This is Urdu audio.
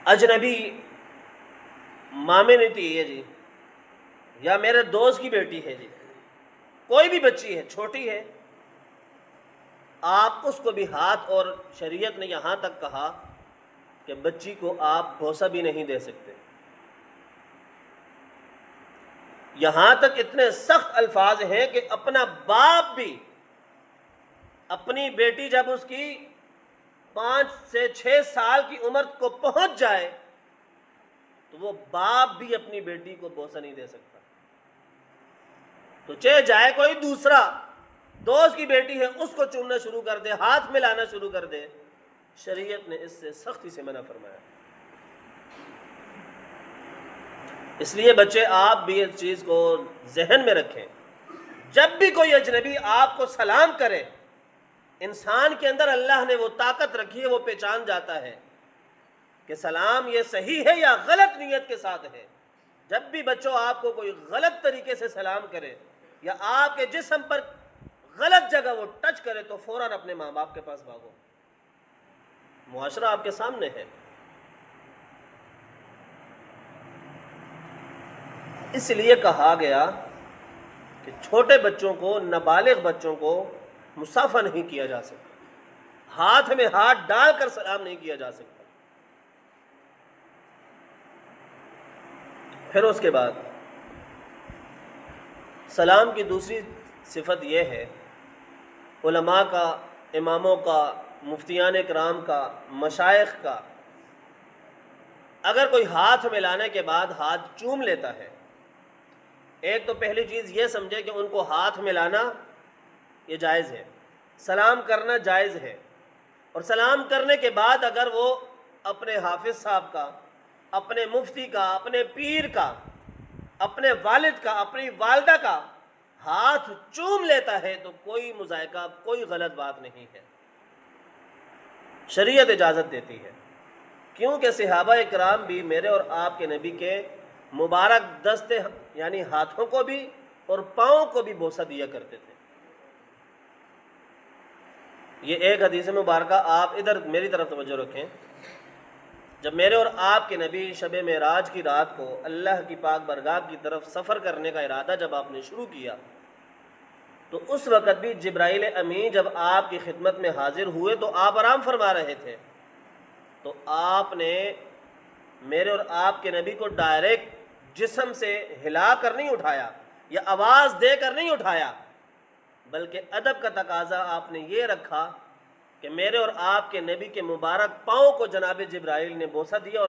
اجنبی مامنتی ہے جی، یا میرے دوست کی بیٹی ہے جی، کوئی بھی بچی ہے چھوٹی ہے، آپ اس کو بھی ہاتھ، اور شریعت نے یہاں تک کہا کہ بچی کو آپ بوسہ بھی نہیں دے سکتے، یہاں تک اتنے سخت الفاظ ہیں کہ اپنا باپ بھی، اپنی بیٹی جب اس کی 5 سے 6 سال کی عمر کو پہنچ جائے تو وہ باپ بھی اپنی بیٹی کو بوسہ نہیں دے سکتا، تو چاہے جائے کوئی دوسرا دوست کی بیٹی ہے اس کو چومنا شروع کر دے، ہاتھ ملانا شروع کر دے، شریعت نے اس سے سختی سے منع فرمایا۔ اس لیے بچے آپ بھی اس چیز کو ذہن میں رکھیں، جب بھی کوئی اجنبی آپ کو سلام کرے، انسان کے اندر اللہ نے وہ طاقت رکھی ہے، وہ پہچان جاتا ہے کہ سلام یہ صحیح ہے یا غلط نیت کے ساتھ ہے۔ جب بھی بچوں آپ کو کوئی غلط طریقے سے سلام کرے یا آپ کے جسم پر غلط جگہ وہ ٹچ کرے تو فوراً اپنے ماں باپ کے پاس بھاگو، معاشرہ آپ کے سامنے ہے۔ اس لیے کہا گیا کہ چھوٹے بچوں کو، نابالغ بچوں کو مصافحہ نہیں کیا جا سکتا، ہاتھ میں ہاتھ ڈال کر سلام نہیں کیا جا سکتا۔ پھر اس کے بعد سلام کی دوسری صفت یہ ہے، علماء کا، اماموں کا، مفتیان کرام کا، مشائخ کا، اگر کوئی ہاتھ ملانے کے بعد ہاتھ چوم لیتا ہے، ایک تو پہلی چیز یہ سمجھے کہ ان کو ہاتھ ملانا یہ جائز ہے، سلام کرنا جائز ہے، اور سلام کرنے کے بعد اگر وہ اپنے حافظ صاحب کا، اپنے مفتی کا، اپنے پیر کا، اپنے والد کا، اپنی والدہ کا ہاتھ چوم لیتا ہے تو کوئی مذائقہ، کوئی غلط بات نہیں ہے، شریعت اجازت دیتی ہے، کیونکہ صحابہ اکرام بھی میرے اور آپ کے نبی کے مبارک دستے یعنی ہاتھوں کو بھی اور پاؤں کو بھی بوسہ دیا کرتے تھے۔ یہ ایک حدیث مبارکہ آپ ادھر میری طرف توجہ رکھیں، جب میرے اور آپ کے نبی شب معراج کی رات کو اللہ کی پاک بارگاہ کی طرف سفر کرنے کا ارادہ جب آپ نے شروع کیا تو اس وقت بھی جبرائیل امین جب آپ کی خدمت میں حاضر ہوئے تو آپ آرام فرما رہے تھے، تو آپ نے میرے اور آپ کے نبی کو ڈائریکٹ جسم سے ہلا کر نہیں اٹھایا یا آواز دے کر نہیں اٹھایا، بلکہ ادب کا تقاضا آپ نے یہ رکھا کہ میرے اور آپ کے نبی کے مبارک پاؤں کو جناب جبرائیل نے بوسہ دیا اور